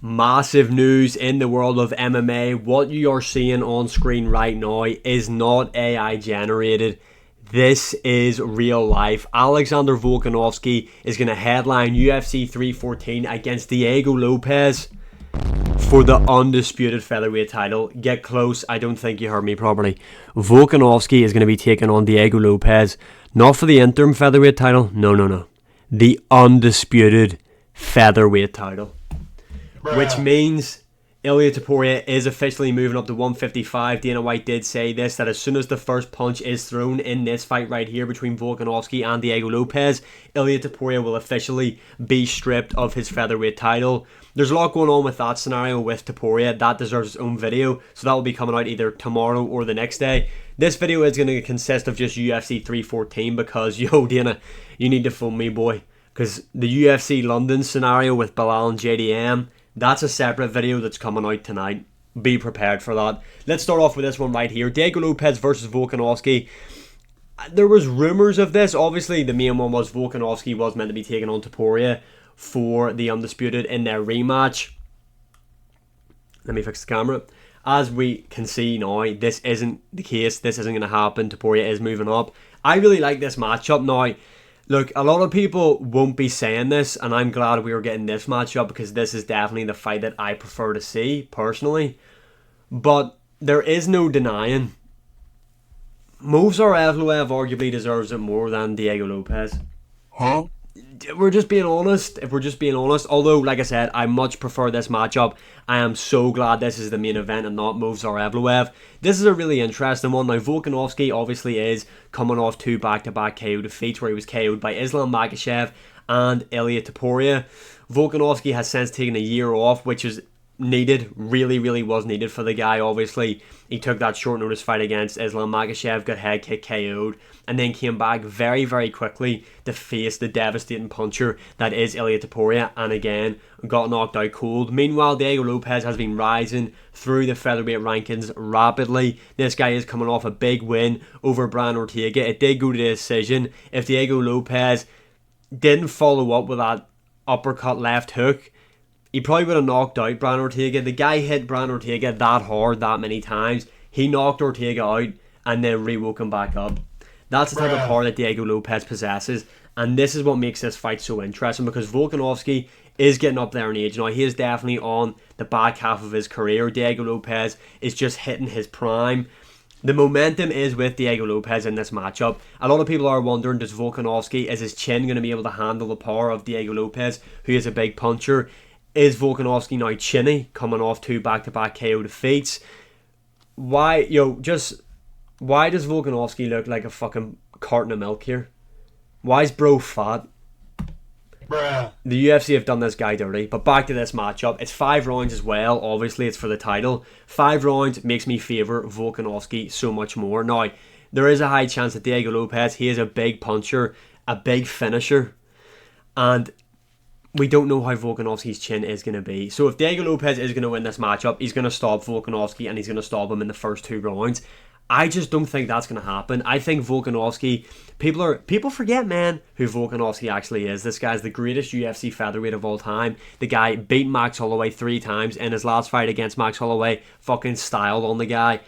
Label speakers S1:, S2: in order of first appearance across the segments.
S1: Massive news in the world of MMA. What you are seeing on screen right now is not AI generated. This is real life. Alexander Volkanovski is going to headline UFC 314 against Diego Lopes for the undisputed featherweight title. Get close, I don't think you heard me properly. Volkanovski is going to be taking on Diego Lopes, not for the interim featherweight title, no. The undisputed featherweight title. Which means Ilia Topuria is officially moving up to 155. Dana White did say this, that as soon as the first punch is thrown in this fight right here between Volkanovski and Diego Lopes, Ilia Topuria will officially be stripped of his featherweight title. There's a lot going on with that scenario with Topuria. That deserves its own video, so that will be coming out either tomorrow or the next day. This video is going to consist of just UFC 314 because, yo, Dana, you need to phone me, boy. Because the UFC London scenario with Bilal and JDM, that's a separate video that's coming out tonight. Be prepared for that. Let's start off with this one right here. Diego Lopes versus Volkanovski. There was rumours of this. Obviously, the main one was Volkanovski was meant to be taking on Topuria for the undisputed in their rematch. Let me fix the camera. As we can see now, this isn't the case. This isn't going to happen. Topuria is moving up. I really like this matchup now. Look, a lot of people won't be saying this, and I'm glad we are getting this matchup because this is definitely the fight that I prefer to see, personally. But there is no denying, Movsar arguably deserves it more than Diego Lopes.
S2: Huh?
S1: If we're just being honest, although, like I said, I much prefer this matchup. I am so glad this is the main event and not Movsar. This is a really interesting one. Now, Volkanovski obviously is coming off 2 back-to-back KO defeats where he was KO'd by Islam Makhachev and Ilia Topuria. Volkanovski has since taken a year off, which is needed, really was needed for the guy. Obviously, he took that short notice fight against Islam Makhachev, got head kick KO'd, and then came back very quickly to face the devastating puncher that is Ilia Topuria, and again got knocked out cold. Meanwhile, Diego Lopes has been rising through the featherweight rankings rapidly. This guy is coming off a big win over Brian Ortega. It did go to the decision. If Diego Lopes didn't follow up with that uppercut left hook, he probably would have knocked out Brian Ortega. The guy hit Brian Ortega that hard, that many times. He knocked Ortega out and then re-woke him back up. That's the type of power that Diego Lopes possesses. And this is what makes this fight so interesting because Volkanovski is getting up there in age. Now, he is definitely on the back half of his career. Diego Lopes is just hitting his prime. The momentum is with Diego Lopes in this matchup. A lot of people are wondering, does Volkanovski, is his chin going to be able to handle the power of Diego Lopes, who is a big puncher? Is Volkanovski now chinny, coming off 2 back-to-back KO defeats? Why does Volkanovski look like a fucking carton of milk here? Why is bro fat?
S2: Bruh.
S1: The UFC have done this guy dirty. But back to this matchup. It's 5 rounds as well. Obviously, it's for the title. 5 rounds makes me favour Volkanovski so much more. Now, there is a high chance that Diego Lopes, he is a big puncher, a big finisher. And we don't know how Volkanovski's chin is going to be. So if Diego Lopes is going to win this matchup, he's going to stop Volkanovski and he's going to stop him in the first 2 rounds. I just don't think that's going to happen. I think Volkanovski, people forget, man, who Volkanovski actually is. This guy's the greatest UFC featherweight of all time. The guy beat Max Holloway 3 times in his last fight against Max Holloway. Fucking styled on the guy.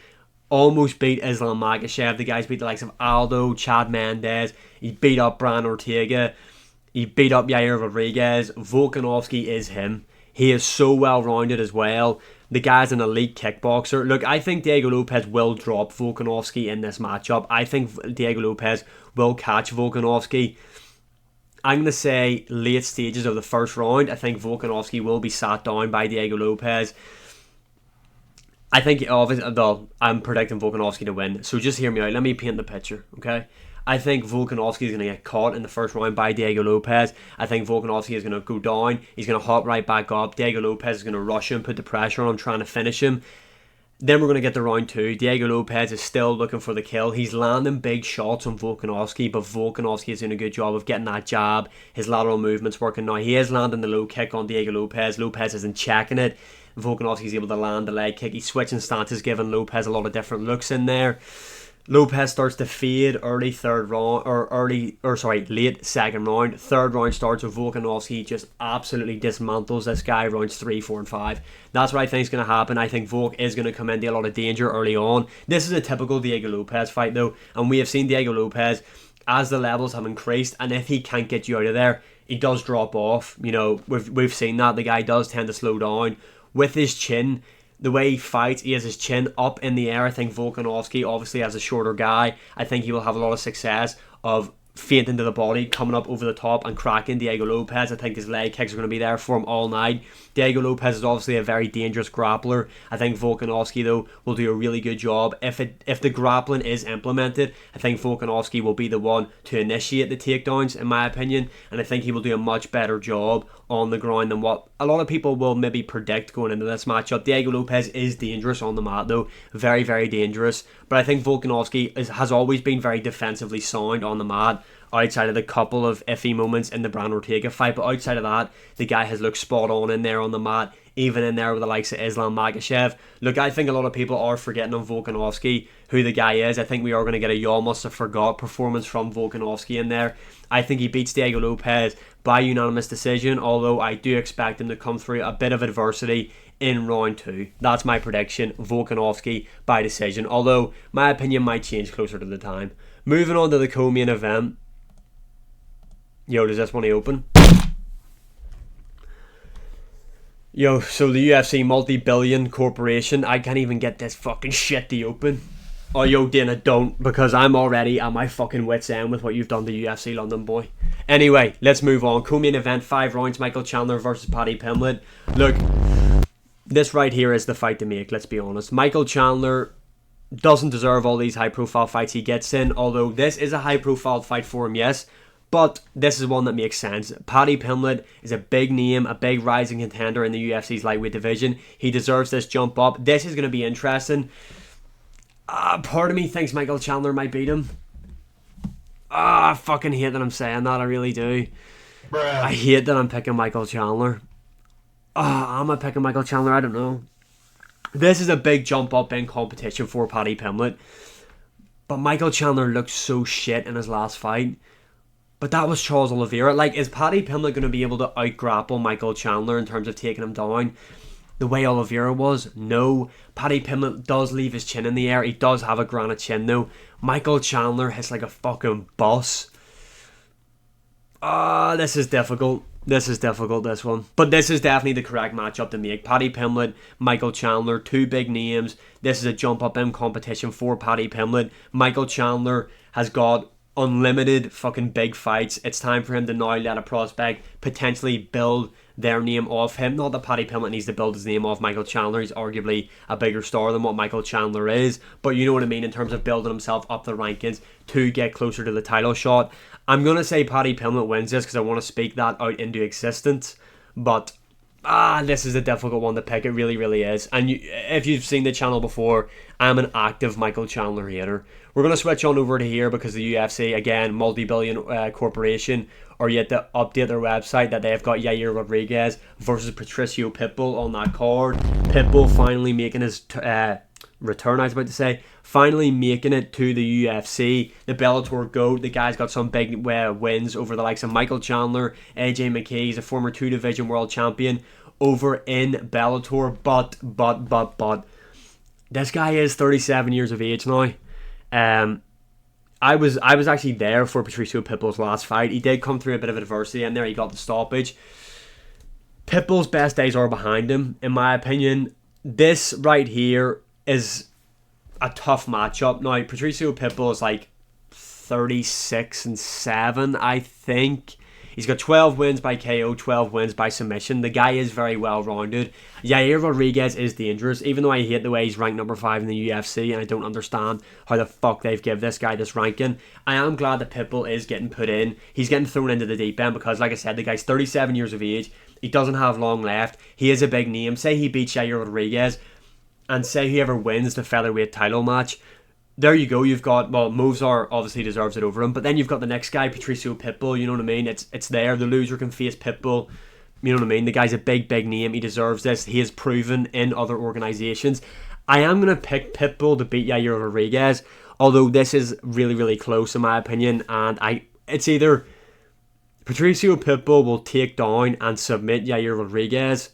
S1: Almost beat Islam Makhachev. The guy's beat the likes of Aldo, Chad Mendes. He beat up Brian Ortega. He beat up Yair Rodriguez. Volkanovski is him. He is so well-rounded as well. The guy's an elite kickboxer. Look, I think Diego Lopes will drop Volkanovski in this matchup. I think Diego Lopes will catch Volkanovski. I'm going to say late stages of the first round. I think Volkanovski will be sat down by Diego Lopes. I think, obviously, I'm predicting Volkanovski to win. So just hear me out. Let me paint the picture, okay? I think Volkanovski is going to get caught in the first round by Diego Lopes. I think Volkanovski is going to go down. He's going to hop right back up. Diego Lopes is going to rush him, put the pressure on him, trying to finish him. Then we're going to get to round 2. Diego Lopes is still looking for the kill. He's landing big shots on Volkanovski, but Volkanovski is doing a good job of getting that jab. His lateral movement's working now. He is landing the low kick on Diego Lopes. Lopes isn't checking it. Volkanovski's able to land the leg kick. He's switching stances, giving Lopes a lot of different looks in there. Lopes starts to fade early third round, late second round. Third round starts with Volkanovski just absolutely dismantles this guy rounds 3, 4, and 5. That's what I think is going to happen. I think Volk is going to come into a lot of danger early on. This is a typical Diego Lopes fight though, and we have seen Diego Lopes as the levels have increased, and if he can't get you out of there, he does drop off. You know, we've seen that. The guy does tend to slow down with his chin. The way he fights, he has his chin up in the air. I think Volkanovski, obviously as a shorter guy, I think he will have a lot of success of fainting to the body, coming up over the top and cracking Diego Lopes. I think his leg kicks are going to be there for him all night. Diego Lopes is obviously a very dangerous grappler. I think Volkanovski, though, will do a really good job. If the grappling is implemented, I think Volkanovski will be the one to initiate the takedowns, in my opinion, and I think he will do a much better job on the ground than what a lot of people will maybe predict going into this matchup. Diego Lopes is dangerous on the mat, though. Very, very dangerous. But I think Volkanovski has always been very defensively sound on the mat, outside of the couple of iffy moments in the Brand Ortega fight. But outside of that, the guy has looked spot on in there on the mat, even in there with the likes of Islam Makhachev. Look, I think a lot of people are forgetting on Volkanovski who the guy is. I think we are going to get a y'all must have forgot performance from Volkanovski in there. I think he beats Diego Lopes by unanimous decision, although I do expect him to come through a bit of adversity in round 2. That's my prediction, Volkanovski by decision, although my opinion might change closer to the time. Moving on to the co-main event. Yo, does this one open? Yo, so the UFC multi-billion corporation, I can't even get this fucking shit to open. Oh, yo, Dana, don't, because I'm already at my fucking wit's end with what you've done to UFC London, boy. Anyway, let's move on. Co-main event, 5 rounds, Michael Chandler versus Paddy Pimblett. Look, this right here is the fight to make, let's be honest. Michael Chandler doesn't deserve all these high-profile fights he gets in, although this is a high-profile fight for him, yes. But this is one that makes sense. Paddy Pimblett is a big name, a big rising contender in the UFC's lightweight division. He deserves this jump up. This is going to be interesting. Part of me thinks Michael Chandler might beat him. I fucking hate that I'm saying that. I really do.
S2: Bruh.
S1: I hate that I'm picking Michael Chandler. Am I picking Michael Chandler? I don't know. This is a big jump up in competition for Paddy Pimblett. But Michael Chandler looked so shit in his last fight. But that was Charles Oliveira. Like, is Paddy Pimblett going to be able to out-grapple Michael Chandler in terms of taking him down the way Oliveira was? No. Paddy Pimblett does leave his chin in the air. He does have a granite chin, though. Michael Chandler hits like a fucking boss. This is difficult. This one. But this is definitely the correct matchup to make. Paddy Pimblett, Michael Chandler, 2 big names. This is a jump up in competition for Paddy Pimblett. Michael Chandler has got unlimited fucking big fights. It's time for him to now let a prospect potentially build their name off him. Not that Paddy Pimblett needs to build his name off Michael Chandler. He's arguably a bigger star than what Michael Chandler is. But you know what I mean in terms of building himself up the rankings to get closer to the title shot. I'm going to say Paddy Pimblett wins this because I want to speak that out into existence. But this is a difficult one to pick. It really, really is. And if you've seen the channel before, I'm an active Michael Chandler hater. We're going to switch on over to here because the UFC, again, multi-billion corporation, are yet to update their website that they've got Yair Rodriguez versus Patricio Pitbull on that card. Pitbull finally making his return, I was about to say. Finally making it to the UFC. The Bellator GOAT. The guy's got some big wins over the likes of Michael Chandler, AJ McKee. He's a former 2-division world champion over in Bellator. But this guy is 37 years of age now. I was actually there for Patricio Pitbull's last fight. He did come through a bit of adversity in there. He got the stoppage. Pitbull's best days are behind him, in my opinion. This right here is a tough matchup. Now, Patricio Pitbull is like 36-7, I think. He's got 12 wins by KO, 12 wins by submission. The guy is very well rounded. Yair Rodriguez is dangerous, even though I hate the way he's ranked number 5 in the UFC, and I don't understand how the fuck they've given this guy this ranking. I am glad that Pitbull is getting put in. He's getting thrown into the deep end because, like I said, the guy's 37 years of age. He doesn't have long left. He is a big name. Say he beats Yair Rodriguez, and say whoever wins the featherweight title match, there you go. You've got, well, Movsar obviously deserves it over him, but then you've got the next guy, Patricio Pitbull. You know what I mean? It's there. The loser can face Pitbull. You know what I mean? The guy's a big name. He deserves this. He has proven in other organizations. I am going to pick Pitbull to beat Yair Rodriguez, Although this is really, really close in my opinion, and it's either Patricio Pitbull will take down and submit Yair Rodriguez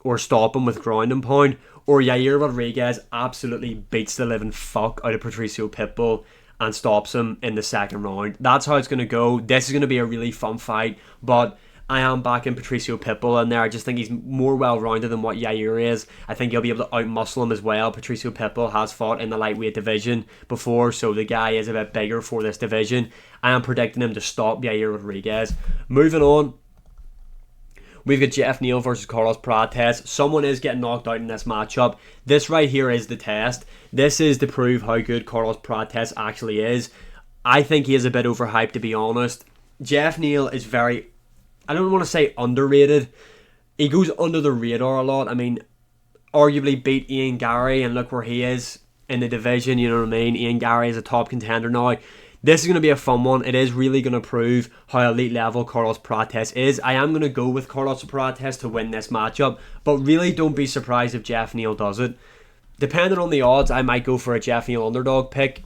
S1: or stop him with ground and pound, or Yair Rodriguez absolutely beats the living fuck out of Patricio Pitbull and stops him in the second round. That's how it's going to go. This is going to be a really fun fight, but I am backing Patricio Pitbull in there. I just think he's more well-rounded than what Yair is. I think he'll be able to out-muscle him as well. Patricio Pitbull has fought in the lightweight division before, so the guy is a bit bigger for this division. I am predicting him to stop Yair Rodriguez. Moving on, we've got Jeff Neal versus Carlos Prates. Someone is getting knocked out in this matchup. This right here is the test. This is to prove how good Carlos Prates actually is. I think he is a bit overhyped, to be honest. Jeff Neal is very, I don't want to say underrated. He goes under the radar a lot. I mean, arguably beat Ian Gary, and look where he is in the division, you know what I mean? Ian Gary is a top contender now. This is going to be a fun one. It is really going to prove how elite level Carlos Prates is. I am going to go with Carlos Prates to win this matchup, but really don't be surprised if Jeff Neal does it. Depending on the odds, I might go for a Jeff Neal underdog pick,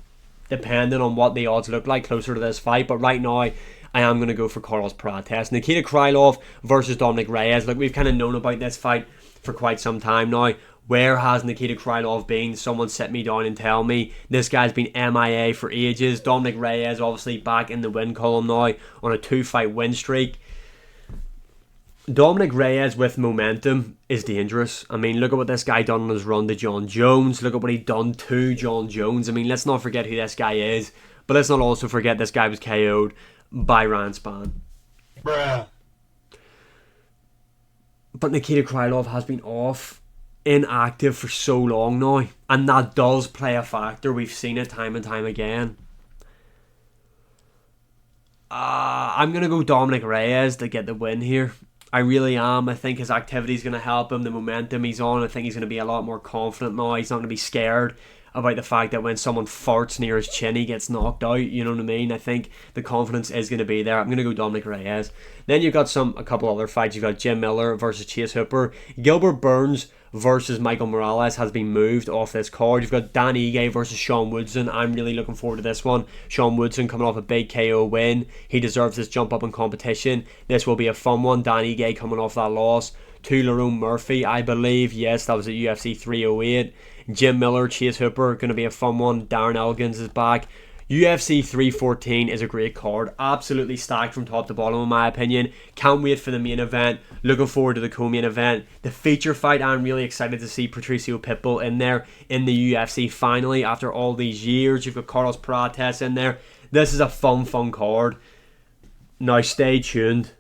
S1: depending on what the odds look like closer to this fight. But right now, I am going to go for Carlos Prates. Nikita Krylov versus Dominic Reyes. Look, we've kind of known about this fight for quite some time now. Where has Nikita Krylov been? Someone sit me down and tell me. This guy's been MIA for ages. Dominic Reyes obviously back in the win column now on a 2-fight win streak. Dominic Reyes with momentum is dangerous. I mean, look at what this guy done on his run to John Jones. Look at what he done to John Jones. I mean, let's not forget who this guy is. But let's not also forget this guy was KO'd by Ryan Spann.
S2: Bruh.
S1: But Nikita Krylov has been inactive for so long now, and that does play a factor. We've seen it time and time again. I'm going to go Dominic Reyes to get the win here. I really am. I think his activity is going to help him. The momentum he's on, I think he's going to be a lot more confident now. He's not going to be scared about the fact that when someone farts near his chin, he gets knocked out. You know what I mean? I think the confidence is going to be there. I'm going to go Dominic Reyes. Then you've got a couple other fights. You've got Jim Miller versus Chase Hooper. Gilbert Burns versus Michael Morales has been moved off this card. You've got Dan Ige versus Sean Woodson. I'm really looking forward to this one. Sean Woodson coming off a big KO win. He deserves this jump up in competition. This will be a fun one. Dan Ige coming off that loss to Lerone Murphy, I believe. Yes, that was at UFC 308. Jim Miller, Chase Hooper, going to be a fun one. Darren Elkins is back. UFC 314 is a great card. Absolutely stacked from top to bottom in my opinion. Can't wait for the main event. Looking forward to the co-main event. The feature fight, I'm really excited to see Patricio Pitbull in there in the UFC finally after all these years. You've got Carlos Prates in there. This is a fun card. Now stay tuned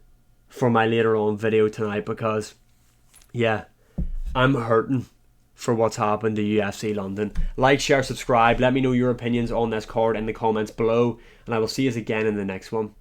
S1: for my later on video tonight because, yeah, I'm hurting for what's happened to UFC London. Like, share, subscribe. Let me know your opinions on this card in the comments below, and I will see you again in the next one.